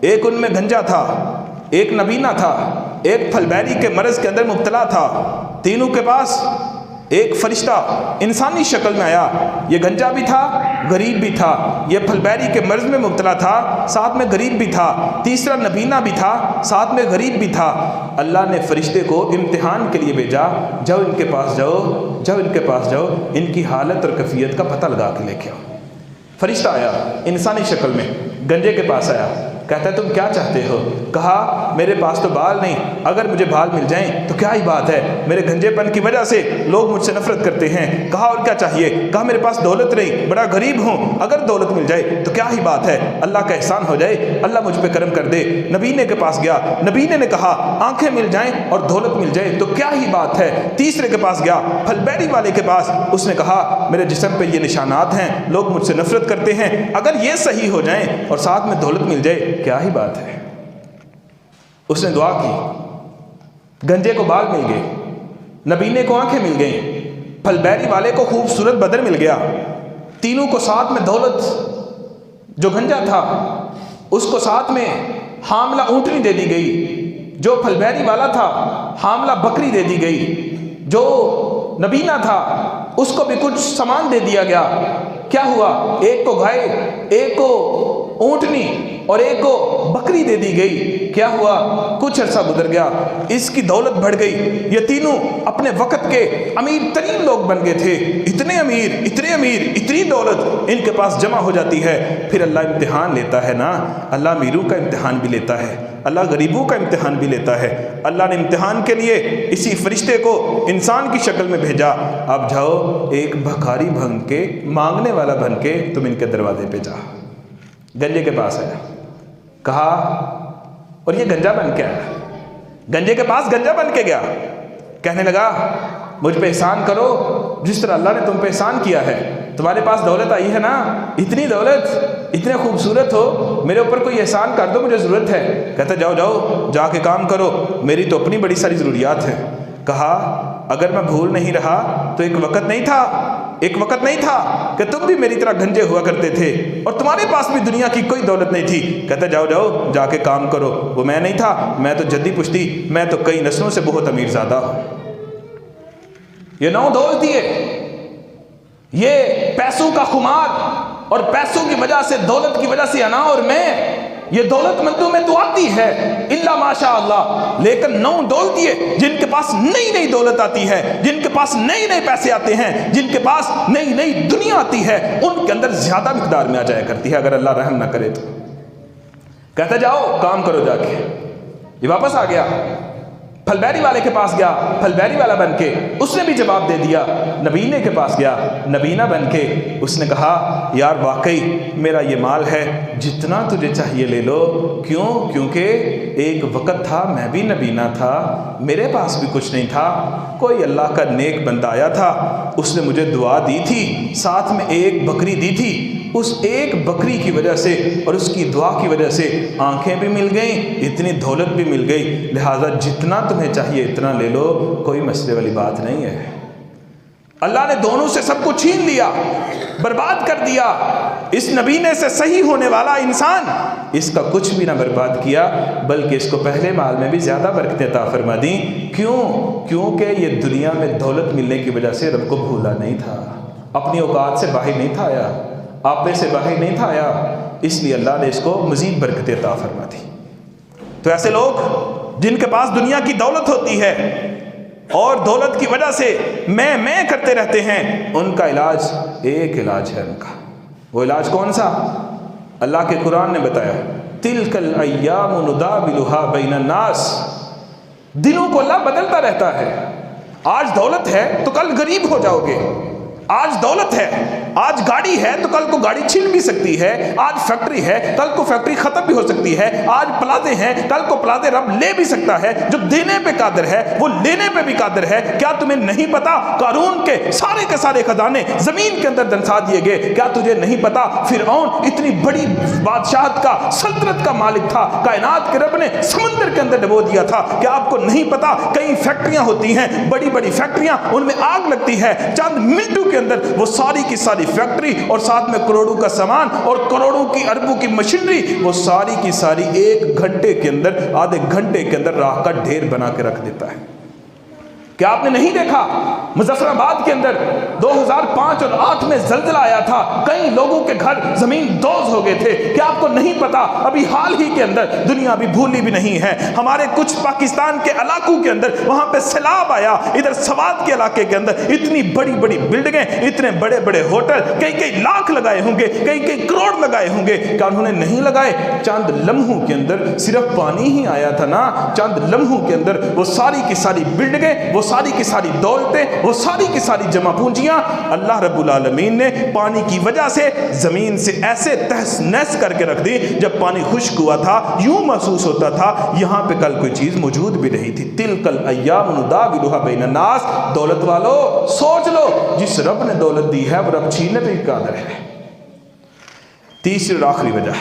ایک ان میں گنجا تھا، ایک نبینا تھا، ایک پھلبیری کے مرض کے اندر مبتلا تھا، تینوں کے پاس ایک فرشتہ انسانی شکل میں آیا، یہ گنجا بھی تھا، غریب بھی تھا، یہ پھلبیری کے مرض میں مبتلا تھا، ساتھ میں غریب بھی تھا، تیسرا نبینا بھی تھا، ساتھ میں غریب بھی تھا۔ اللہ نے فرشتے کو امتحان کے لیے بھیجا، جاؤ ان کے پاس جاؤ، ان کی حالت اور کیفیت کا پتہ لگا کے لے کے آؤ۔ فرشتہ آیا انسانی شکل میں، گنجے کے پاس آیا، کہتا ہے تم کیا چاہتے ہو؟ کہا میرے پاس تو بال نہیں، اگر مجھے بال مل جائیں تو کیا ہی بات ہے، میرے گنجے پن کی وجہ سے لوگ مجھ سے نفرت کرتے ہیں۔ کہا اور کیا چاہیے؟ کہا میرے پاس دولت نہیں، بڑا غریب ہوں، اگر دولت مل جائے تو کیا ہی بات ہے، اللہ کا احسان ہو جائے، اللہ مجھ پہ کرم کر دے۔ نبینے کے پاس گیا، نبینے نے کہا آنکھیں مل جائیں اور دولت مل جائے تو کیا ہی بات ہے۔ تیسرے کے پاس گیا، پھلبیری والے کے پاس، اس نے کہا میرے جسم پہ یہ نشانات ہیں، لوگ مجھ سے نفرت کرتے ہیں، اگر یہ صحیح ہو جائیں اور ساتھ میں دولت مل جائے کیا ہی بات ہے۔ اس نے دعا کی، گنجے کو بال مل گئے، نبینے کو آنکھیں مل گئیں، پھلبیری والے کو خوبصورت بدن مل گیا، تینوں کو ساتھ میں دولت، جو گنجا تھا اس کو ساتھ میں حاملہ اونٹنی دے دی گئی، جو پھلبیری والا تھا حاملہ بکری دے دی گئی، جو نبینا تھا اس کو بھی کچھ سامان دے دیا گیا۔ کیا ہوا؟ ایک کو گائے، ایک کو اونٹنی، اور ایک کو بکری دے دی گئی۔ کیا ہوا؟ کچھ عرصہ گزر گیا، اس کی دولت بڑھ گئی، یہ تینوں اپنے وقت کے امیر ترین لوگ بن گئے تھے، اتنے امیر، اتنی دولت ان کے پاس جمع ہو جاتی ہے۔ پھر اللہ امتحان لیتا ہے نا، اللہ امیروں کا امتحان بھی لیتا ہے، اللہ غریبوں کا امتحان بھی لیتا ہے۔ اللہ نے امتحان کے لیے اسی فرشتے کو انسان کی شکل میں بھیجا، اب جاؤ ایک بھکاری بن کے، مانگنے والا بن کے تم ان کے دروازے پہ جا۔ گنجے کے پاس آیا، کہا، اور یہ گنجا بن کے آیا، گنجے کے پاس گنجا بن کے گیا، کہنے لگا مجھ پہ احسان کرو جس طرح اللہ نے تم پہ احسان کیا ہے۔ تمہارے پاس دولت آئی ہے نا، اتنی دولت، اتنے خوبصورت ہو، میرے اوپر کوئی احسان کر دو، مجھے ضرورت ہے۔ کہتا جاؤ جا کے کام کرو، میری تو اپنی بڑی ساری ضروریات ہیں۔ کہا اگر میں بھول نہیں رہا تو ایک وقت نہیں تھا کہ تم بھی میری طرح گنجے ہوا کرتے تھے اور تمہارے پاس بھی دنیا کی کوئی دولت نہیں تھی۔ کہتا جاؤ جا کے کام کرو، وہ میں نہیں تھا، میں تو جدی پشتی، میں تو کئی نسلوں سے بہت امیر زادہ ہوں۔ یہ 9 دوست دیے، یہ پیسوں کا خمار اور پیسوں کی وجہ سے، دولت کی وجہ سے انا اور میں، یہ دولت مندوں میں تو آتی ہے الا ماشاء اللہ، لیکن 9 دولتیے جن کے پاس نئی دولت آتی ہے، جن کے پاس نئے پیسے آتے ہیں، جن کے پاس نئی دنیا آتی ہے، ان کے اندر زیادہ مقدار میں آ جایا کرتی ہے اگر اللہ رحم نہ کرے تو۔ کہتا جاؤ کام کرو جا کے۔ یہ واپس آ گیا، پھل بیری والے کے پاس گیا، پھل بیری والا بن کے، اس نے بھی جواب دے دیا۔ نبینے کے پاس گیا، نبینہ بن کے، اس نے کہا یار واقعی میرا یہ مال ہے، جتنا تجھے چاہیے لے لو۔ کیوں؟ کیونکہ ایک وقت تھا میں بھی نبینہ تھا، میرے پاس بھی کچھ نہیں تھا، کوئی اللہ کا نیک بندہ آیا تھا، اس نے مجھے دعا دی تھی، ساتھ میں ایک بکری دی تھی، اس ایک بکری کی وجہ سے اور اس کی دعا کی وجہ سے آنکھیں بھی مل گئیں، اتنی دولت بھی مل گئی، لہٰذا جتنا تمہیں چاہیے اتنا لے لو، کوئی مسئلے والی بات نہیں ہے۔ اللہ نے دونوں سے سب کو چھین لیا، برباد کر دیا۔ اس نبینے سے صحیح ہونے والا انسان اس کا کچھ بھی نہ برباد کیا، بلکہ اس کو پہلے مال میں بھی زیادہ برکتیں عطا فرما دیں۔ کیوں؟ کیونکہ یہ دنیا میں دولت ملنے کی وجہ سے رب کو بھولا نہیں تھا، اپنی اوقات سے باہر نہیں تھا آیا، آپے سے باہر نہیں تھا آیا، اس لیے اللہ نے اس کو مزید برکتیں عطا فرما دی۔ تو ایسے لوگ جن کے پاس دنیا کی دولت ہوتی ہے اور دولت کی وجہ سے میں کرتے رہتے ہیں، ان کا علاج ایک علاج ہے ان کا۔ وہ علاج کون سا؟ اللہ کے قرآن نے بتایا، تِلْكَ الْأَيَّامُ نُدَاوِلُهَا بَيْنَ النَّاسِ، دنوں کو اللہ بدلتا رہتا ہے۔ آج دولت ہے تو کل غریب ہو جاؤ گے، آج دولت ہے، آج گاڑی ہے تو کل کو گاڑی چھن بھی سکتی ہے، آج فیکٹری ہے کل کو فیکٹری ختم بھی ہو سکتی ہے، آج پلازے ہیں کل کو پلازے رب لے بھی سکتا ہے۔ جو دینے پہ قادر ہے وہ لینے پہ بھی قادر ہے۔ کیا تمہیں نہیں پتا قارون کے سارے خزانے زمین کے اندر دنسا دیے گئے؟ کیا تجھے نہیں پتا فرعون اتنی بڑی بادشاہت کا، سلطنت کا مالک تھا، کائنات کے رب نے سمندر کے اندر ڈبو دیا تھا؟ کیا آپ کو نہیں پتا کئی فیکٹریاں ہوتی ہیں، بڑی فیکٹریاں، ان میں آگ لگتی ہے، چند منٹوں کے اندر وہ ساری کی ساری فیکٹری اور ساتھ میں کروڑوں کا سامان اور کروڑوں کی اربوں کی مشینری، وہ ساری کی ساری 1 گھنٹے کے اندر، آدھے گھنٹے کے اندر راہ کا ڈھیر بنا کے رکھ دیتا ہے۔ کیا آپ نے نہیں دیکھا مظفر آباد کے اندر 2005 اور 2008 میں زلزلہ آیا تھا، کئی لوگوں کے گھر زمین دوز ہو گئے تھے؟ کیا آپ کو نہیں پتا ابھی حال ہی کے اندر، دنیا بھی بھولی بھی نہیں ہے، ہمارے کچھ پاکستان کے علاقوں کے اندر وہاں پہ سیلاب آیا، ادھر سوات کے علاقے کے اندر اتنی بڑی بلڈنگیں، اتنے بڑے ہوٹل، کئی لاکھ لگائے ہوں گے، کئی کروڑ لگائے ہوں گے، کیا انہوں نے نہیں لگائے؟ چند لمحوں کے اندر صرف پانی ہی آیا تھا نا، چند لمحوں کے اندر وہ ساری کی ساری بلڈنگیں، وہ ساری کی ساری دولتیں، وہ ساری کی ساری جمع پونجیاں اللہ رب العالمین نے پانی کی وجہ سے زمین سے ایسے تہس نہس کر کے رکھ دی، جب پانی خشک ہوا تھا یوں محسوس ہوتا تھا یہاں پہ کل کوئی چیز موجود بھی نہیں تھی۔ تِلْكَ الْأَيَّامُ نُدَاوِلُهَا بَيْنَ النَّاسِ، دولت والو سوچ لو، جس رب نے دولت دی ہے وہ رب چھیننے پہ قادر ہے۔ تیسری اور آخری وجہ،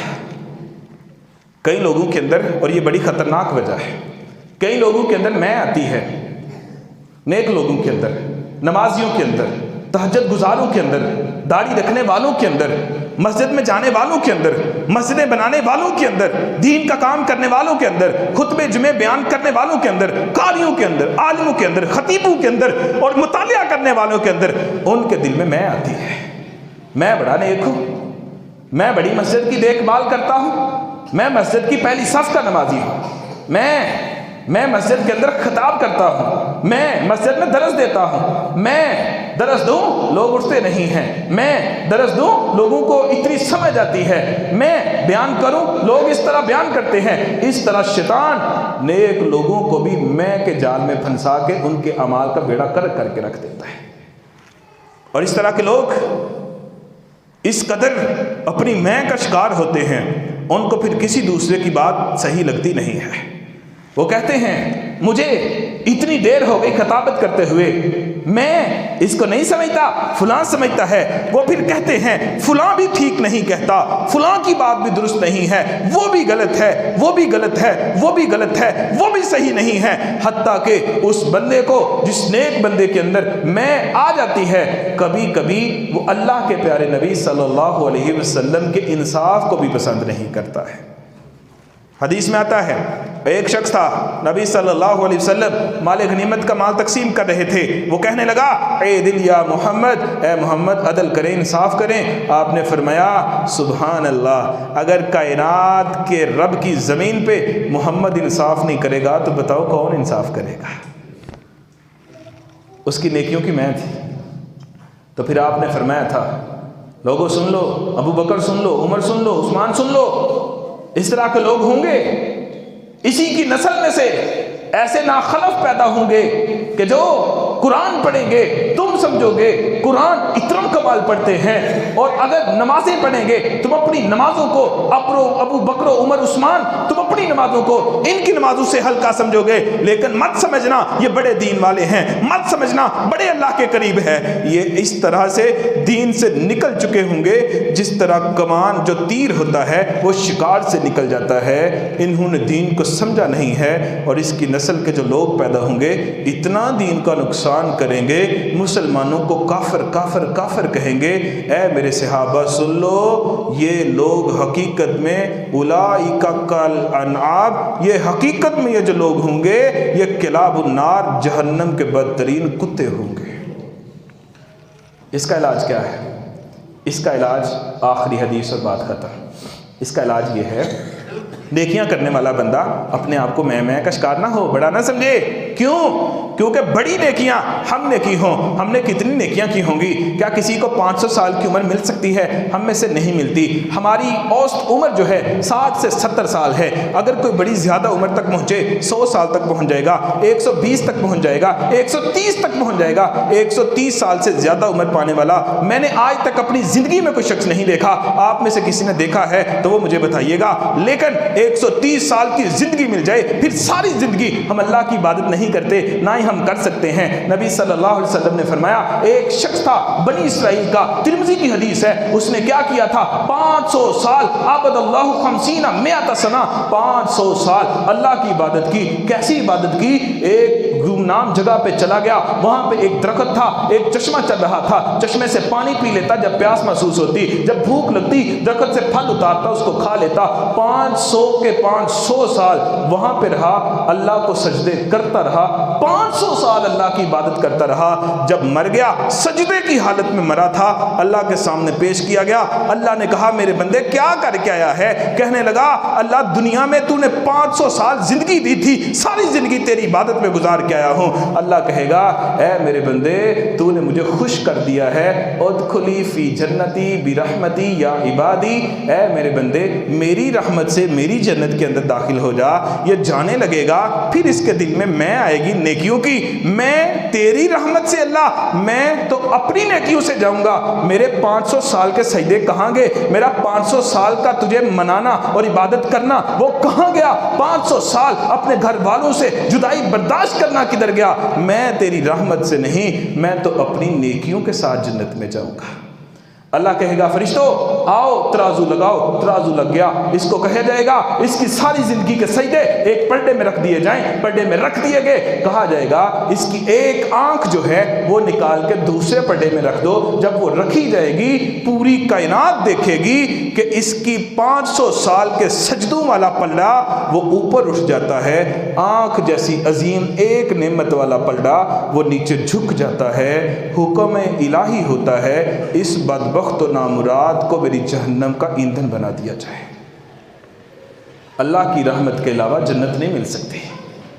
کئی لوگوں کے اندر، اور یہ بڑی خطرناک وجہ ہے، کئی لوگوں کے اندر میں آتی ہے، نیک لوگوں کے اندر، نمازیوں کے اندر، تہجد گزاروں کے اندر، داڑھی رکھنے والوں کے اندر، مسجد میں جانے والوں کے اندر، مسجدیں بنانے والوں کے اندر، دین کا کام کرنے والوں کے اندر، خطبے جمعے بیان کرنے والوں کے اندر، قاریوں کے اندر، عالموں کے اندر، خطیبوں کے اندر اور مطالعہ کرنے والوں کے اندر، ان کے دل میں آتی ہے، میں بڑا نیک ہوں، میں بڑی مسجد کی دیکھ بھال کرتا ہوں، میں مسجد کی پہلی صف کا نمازی ہوں، میں مسجد کے اندر خطاب کرتا ہوں، میں مسجد میں درس دیتا ہوں، میں درس دوں لوگ اٹھتے نہیں ہیں، میں درس دوں لوگوں کو اتنی سمجھ آتی ہے، میں بیان کروں لوگ اس طرح بیان کرتے ہیں۔ اس طرح شیطان نیک لوگوں کو بھی میں کے جال میں پھنسا کے ان کے اعمال کا بیڑا کرک کر کے رکھ دیتا ہے۔ اور اس طرح کے لوگ اس قدر اپنی میں کا شکار ہوتے ہیں، ان کو پھر کسی دوسرے کی بات صحیح لگتی نہیں ہے۔ وہ کہتے ہیں مجھے اتنی دیر ہو گئی خطابت کرتے ہوئے، میں اس کو نہیں سمجھتا، فلاں سمجھتا ہے۔ وہ پھر کہتے ہیں فلاں بھی ٹھیک نہیں کہتا، فلاں کی بات بھی درست نہیں ہے، وہ بھی غلط ہے، وہ بھی غلط ہے، وہ بھی غلط ہے، وہ بھی صحیح نہیں ہے، حتیٰ کہ اس بندے کو، جس نیک بندے کے اندر میں آ جاتی ہے، کبھی کبھی وہ اللہ کے پیارے نبی صلی اللہ علیہ وسلم کے انصاف کو بھی پسند نہیں کرتا ہے۔ حدیث میں آتا ہے ایک شخص تھا، نبی صلی اللہ علیہ وسلم مال غنیمت کا مال تقسیم کر رہے تھے، وہ کہنے لگا اے دل یا محمد، اے محمد عدل کریں، انصاف کریں۔ آپ نے فرمایا سبحان اللہ، اگر کائنات کے رب کی زمین پہ محمد انصاف نہیں کرے گا تو بتاؤ کون انصاف کرے گا؟ اس کی نیکیوں کی میں تھی۔ تو پھر آپ نے فرمایا تھا لوگوں سن لو، ابو بکر سن لو، عمر سن لو، عثمان سن لو، اس طرح کے لوگ ہوں گے، اسی کی نسل میں سے ایسے ناخلف پیدا ہوں گے کہ جو قرآن پڑھیں گے تم سمجھو گے قرآن اتنا کمال پڑھتے ہیں، اور اگر نمازیں پڑھیں گے تم اپنی نمازوں کو، ابو بکر و عمر عثمان، تم اپنی نمازوں کو ان کی نمازوں سے ہلکا سمجھو گے، لیکن مت سمجھنا یہ بڑے دین والے ہیں، مت سمجھنا بڑے اللہ کے قریب ہے۔ یہ اس طرح سے دین سے نکل چکے ہوں گے جس طرح کمان جو تیر ہوتا ہے وہ شکار سے نکل جاتا ہے۔ انہوں نے دین کو سمجھا نہیں ہے، اور اس کی نسل کے جو لوگ پیدا ہوں گے اتنا دین کا نقصان کریں گے، مسلمانوں کو کافر کافر کافر کہیں گے۔ اے میرے صحابہ سن لو، یہ لوگ حقیقت میں اولئک کالانعام، یہ حقیقت میں یہ جو لوگ ہوں گے یہ کلاب النار، جہنم کے بدترین کتے ہوں گے۔ اس کا علاج کیا ہے؟ اس کا علاج آخری حدیث اور بات ختم۔ اس کا علاج یہ ہے نیکیاں کرنے والا بندہ اپنے آپ کو میں کا شکار نہ ہو، بڑا نہ سمجھے۔ کیوں؟ کیونکہ بڑی نیکیاں ہم نے کی ہوں، ہم نے کتنی نیکیاں کی ہوں گی؟ کیا کسی کو 500 سال کی عمر مل سکتی ہے؟ ہم میں سے نہیں ملتی۔ ہماری اوسط عمر جو ہے 60 سے 70 سال ہے۔ اگر کوئی بڑی زیادہ عمر تک پہنچے 100 سال تک پہنچ جائے گا، 120 تک پہنچ جائے گا، 130 تک پہنچ جائے گا۔ 130 سال سے زیادہ عمر پانے والا میں نے آج تک اپنی زندگی میں کوئی شخص نہیں دیکھا۔ آپ میں سے کسی نے دیکھا ہے تو وہ مجھے بتائیے گا۔ لیکن 130 سال کی زندگی مل جائے، پھر ساری زندگی ہم اللہ کی عبادت نہیں کرتے، نہ ہی ہم کر سکتے ہیں۔ نبی صلی اللہ علیہ وسلم نے فرمایا ایک شخص تھا بنی اسرائیل کا، ترمذی کی حدیث ہے، اس نے کیا کیا تھا؟ 500 سال عبد اللہ 50 100 سنہ، 500 سال اللہ کی عبادت کی۔ کیسی عبادت کی؟ ایک گمنام جگہ پہ چلا گیا، وہاں پہ ایک درخت تھا، ایک چشمہ چل رہا تھا، چشمے سے پانی پی لیتا جب پیاس محسوس ہوتی، جب بھوک لگتی درخت سے پھل اتارتا اس کو کھا لیتا۔ 500 کے 500 سال وہاں پہ رہا، اللہ کو سجدے کرتا رہا، 500 سال اللہ کی عبادت کرتا رہا۔ جب مر گیا سجدے کی حالت میں مرا تھا، اللہ کے سامنے پیش کیا گیا۔ اللہ نے کہا میرے بندے کیا کر کے آیا ہے؟ کہنے لگا اللہ دنیا میں تو نے 500 سال زندگی دی تھی، ساری زندگی تیری عبادت میں گزار کے آیا ہوں۔ اللہ کہے گا اے میرے بندے تو نے مجھے خوش کر دیا ہے، ادخلی فی جنتی برحمتی یا عبادی، اے میرے بندے میری رحمت سے میری جنت کے اندر داخل ہو جا۔ یہ جانے لگے گا، پھر اس کے دل میں میں آئے گی نیکیوں کی، میں تیری رحمت سے اللہ میں تو اپنی نیکیوں سے جاؤں گا۔ میرے 500 سال کے سجدے کہاں گئے؟ میرا 500 سال کا تجھے منانا اور عبادت کرنا وہ کہاں گیا؟ 500 سال اپنے گھر والوں سے جدائی برداشت کرنا کدھر گیا؟ میں تیری رحمت سے نہیں، میں تو اپنی نیکیوں کے ساتھ جنت میں جاؤں گا۔ اللہ کہے گا فرشتوں آؤ ترازو لگاؤ، ترازو لگ گیا۔ اس کو کہا جائے گا اس کی ساری زندگی کے سجدے ایک پردے میں رکھ دیے جائیں، پردے میں رکھ دیے گئے۔ کہا جائے گا اس کی ایک آنکھ جو ہے وہ نکال کے دوسرے پردے میں رکھ دو۔ جب وہ رکھی جائے گی پوری کائنات دیکھے گی کہ اس کی 500 سال کے سجدوں والا پلڑا وہ اوپر اٹھ جاتا ہے، آنکھ جیسی عظیم ایک نعمت والا پلڑا وہ نیچے جھک جاتا ہے۔ حکم الہی ہوتا ہے اس بدبخت و نامراد کو میری جہنم کا ایندھن بنا دیا جائے۔ اللہ کی رحمت کے علاوہ جنت نہیں مل سکتی،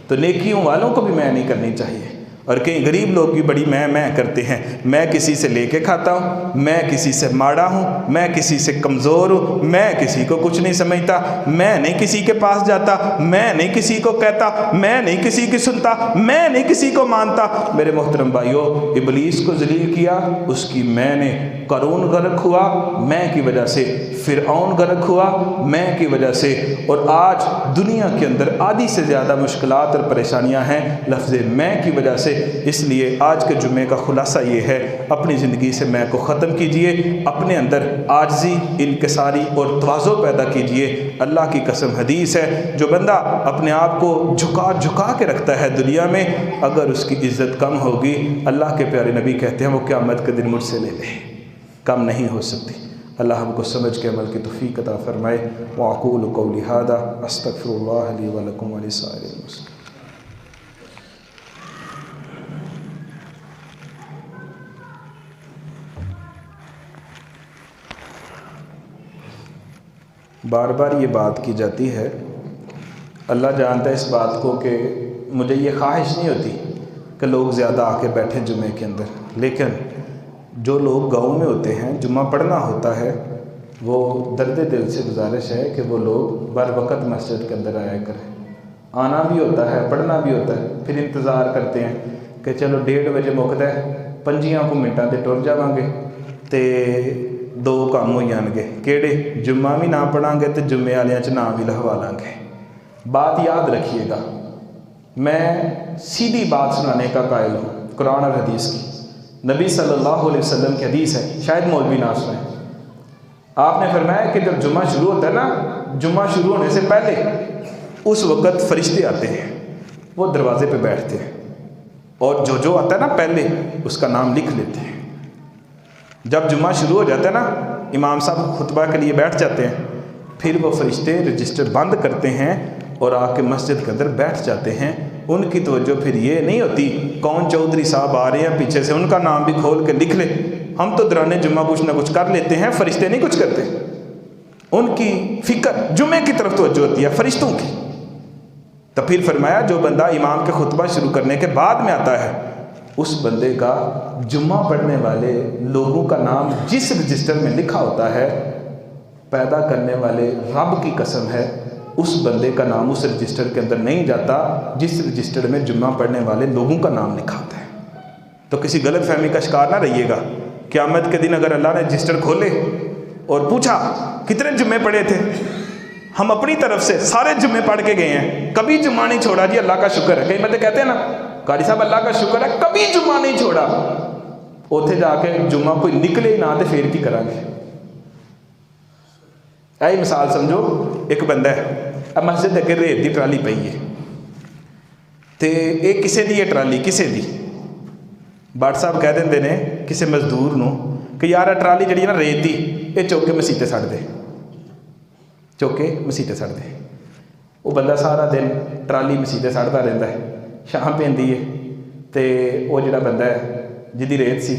تو نیکیوں والوں کو بھی میں نہیں کرنی چاہیے۔ اور کئی غریب لوگ بھی بڑی میں کرتے ہیں، میں کسی سے لے کے کھاتا ہوں، میں کسی سے ماڑا ہوں، میں کسی سے کمزور ہوں، میں کسی کو کچھ نہیں سمجھتا، میں نہیں کسی کے پاس جاتا، میں نہیں کسی کو کہتا، میں نہیں کسی کی سنتا، میں نہیں کسی کو مانتا۔ میرے محترم بھائیو، ابلیس کو ذلیل کیا، اس کی میں نے، قارون غرق ہوا میں کی وجہ سے، فرعون غرق ہوا میں کی وجہ سے، اور آج دنیا کے اندر آدھی سے زیادہ مشکلات اور پریشانیاں ہیں لفظ میں کی وجہ سے۔ اس لیے آج کے جمعے کا خلاصہ یہ ہے، اپنی زندگی سے میں کو ختم کیجئے، اپنے اندر عاجزی، انکساری اور تواضع پیدا کیجئے۔ اللہ کی قسم حدیث ہے، جو بندہ اپنے آپ کو جھکا کے رکھتا ہے دنیا میں، اگر اس کی عزت کم ہوگی، اللہ کے پیارے نبی کہتے ہیں وہ قیامت کے دن مجھ سے لے لے، کم نہیں ہو سکتی۔ اللہ ہم کو سمجھ کے عمل کی توفیق عطا فرمائے۔ وَأَقُولُ قَوْلِي هَذَا أَسْتَغْفِرُ اللَّهَ لِي وَلَكُمْ وَلِسَائِرِ الْمُسْلِمِينَ۔ بار بار یہ بات کی جاتی ہے، اللہ جانتا ہے اس بات کو کہ مجھے یہ خواہش نہیں ہوتی کہ لوگ زیادہ آ کے بیٹھیں جمعے کے اندر، لیکن جو لوگ گاؤں میں ہوتے ہیں، جمعہ پڑھنا ہوتا ہے، وہ درد دل سے گزارش ہے کہ وہ لوگ بر وقت مسجد کے اندر آیا کریں۔ آنا بھی ہوتا ہے، پڑھنا بھی ہوتا ہے، پھر انتظار کرتے ہیں کہ چلو 1:30 بجے مکتا ہے، 5 منٹਾਂ تے ٹر جاواں گے تے 2 کام ہو جان گے، کیڑے جمعہ بھی نہ پڑھاں گے تو جمعے والیاں چ نام بھی لہوا لیں گے۔ بات یاد رکھیے گا، میں سیدھی بات سنانے کا قائل ہوں، قرآن اور حدیث کی۔ نبی صلی اللہ علیہ وسلم کی حدیث ہے، شاید مولوی نہ سنیں۔ آپ نے فرمایا کہ جب جمعہ شروع ہوتا ہے نا، جمعہ شروع ہونے سے پہلے اس وقت فرشتے آتے ہیں، وہ دروازے پہ بیٹھتے ہیں، اور جو آتا ہے نا پہلے اس کا نام لکھ لیتے ہیں۔ جب جمعہ شروع ہو جاتا ہے نا، امام صاحب خطبہ کے لیے بیٹھ جاتے ہیں، پھر وہ فرشتے رجسٹر بند کرتے ہیں اور آ کے مسجد کے اندر بیٹھ جاتے ہیں۔ ان کی توجہ پھر یہ نہیں ہوتی کون چودھری صاحب آ رہے ہیں پیچھے سے، ان کا نام بھی کھول کے لکھ لے۔ ہم تو دوران جمعہ کچھ نہ کچھ کر لیتے ہیں، فرشتے نہیں کچھ کرتے۔ ان کی فکر جمعے کی طرف توجہ ہوتی ہے، فرشتوں کی۔ تو پھر فرمایا جو بندہ امام کے خطبہ شروع کرنے کے بعد میں آتا ہے، اس بندے کا جمعہ پڑھنے والے لوگوں کا نام جس رجسٹر میں لکھا ہوتا ہے، پیدا کرنے والے رب کی قسم ہے، اس بندے کا نام اس رجسٹر کے اندر نہیں جاتا جس رجسٹر میں جمعہ پڑھنے والے لوگوں کا نام لکھا ہوتا ہے۔ تو کسی غلط فہمی کا شکار نہ رہیے گا۔ قیامت کے دن اگر اللہ نے رجسٹر کھولے اور پوچھا کتنے جمعے پڑھے تھے، ہم اپنی طرف سے سارے جمعے پڑھ کے گئے ہیں، کبھی جمعہ نہیں چھوڑا جی، اللہ کا شکر ہے۔ کئی بندے کہتے ہیں نا قاری صاحب اللہ کا شکر ہے کبھی جمعہ نہیں چھوڑا، اوتھے جا کے جمعہ کوئی نکلے ہی نہ تے پھر کی کریں گے۔ ایسی مثال سمجھو، ایک بندہ ہے، اب مسجد اگے ریت دی ٹرالی پئی ہے، تے ایک کسے دی ہے ٹرالی، کسے دی باٹ صاحب کہہ دیندے نے کسے مزدور نو کہ یار ٹرالی جڑی ہے نا ریت دی، یہ چوک کے مسیتے سڑ دے، چوک کے مسیتے سڑ دے۔ وہ بندہ سارا دن ٹرالی مسیتے سڑتا رہتا ہے، شام پیندی ہے تے وہ جڑا بندہ ہے جدی ریت سی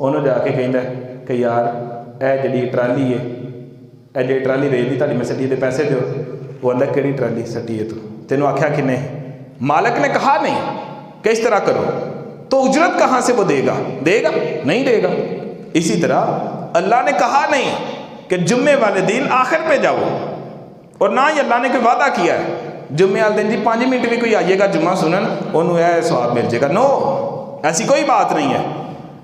انہوں جا کے کہندا ہے کہ یار اے جڑی ٹرالی ہے، اے جڑی ٹرالی ریت دی تہاڈی میں سٹی دے پیسے دیو۔ وہ آندا کیڑی ٹرالی سٹی ہے، تو تینوں آکھیا کہ نہیں، مالک نے کہا نہیں کہ اس طرح کرو، تو اجرت کہاں سے وہ دے گا؟ دے گا نہیں دے گا۔ اسی طرح اللہ نے کہا نہیں کہ جمعے والے دن آخر پہ جاؤ، اور نہ ہی اللہ نے کوئی وعدہ کیا ہے جمعے والے دن جی 5 منٹ بھی کوئی آئیے گا جمعہ سنن انہوں اے ثواب مل جائے گا۔ نو، ایسی کوئی بات نہیں ہے۔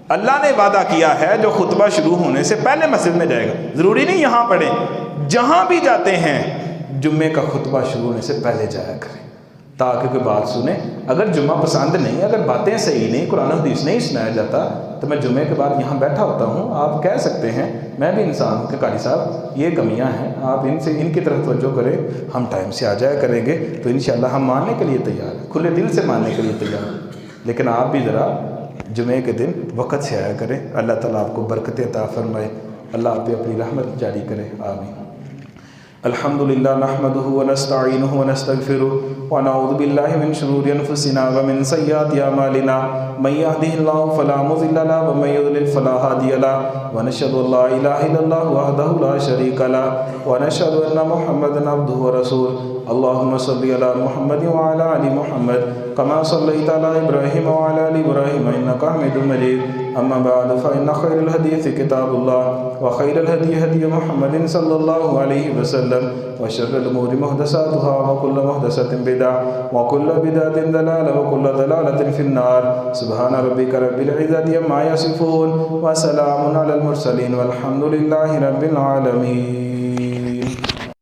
اللہ نے وعدہ کیا ہے جو خطبہ شروع ہونے سے پہلے مسجد میں جائے گا، ضروری نہیں یہاں پڑھیں، جہاں بھی جاتے ہیں جمعے کا خطبہ شروع ہونے سے پہلے جایا کریں تاکہ کوئی بات سنیں۔ اگر جمعہ پسند نہیں، اگر باتیں صحیح نہیں، قرآن حدیث نہیں سنایا جاتا، تو میں جمعے کے بعد یہاں بیٹھا ہوتا ہوں، آپ کہہ سکتے ہیں میں بھی انسان ہوں کہ قاری صاحب یہ کمیاں ہیں، آپ ان کی طرف توجہ کریں، ہم ٹائم سے آ جایا کریں گے تو انشاءاللہ ہم ماننے کے لیے تیار ہیں، کھلے دل سے ماننے کے لیے تیار ہیں۔ لیکن آپ بھی ذرا جمعے کے دن وقت سے آیا کریں۔ اللہ تعالیٰ آپ کو برکت عطا فرمائے، اللہ آپ پہ اپنی رحمت جاری کرے، آمین۔ الحمدللہ نحمده ونستعینه ونستغفره ونعوذ باللہ من شرور انفسنا ومن سیئات اعمالنا من يهده الله فلا مضل له ومن يضلل فلا هادي له ونشهد ان لا اله الا الله وحده لا شريك له ونشهد ان محمدا عبده ورسوله اللهم صل على محمد وعلى ال محمد كما صليت على ابراهيم وعلى ال ابراهيم انك حميد مجيد اما بعد فان خير الحديث كتاب الله وخير الهدي هدي محمد صلى الله عليه وسلم وشر الامور محدثاتها وكل محدثة بدعة وكل بدعة ضلالة وكل ضلالة في النار سبحان ربك رب العزة عما يصفون وسلام على المرسلين والحمد لله رب العالمين.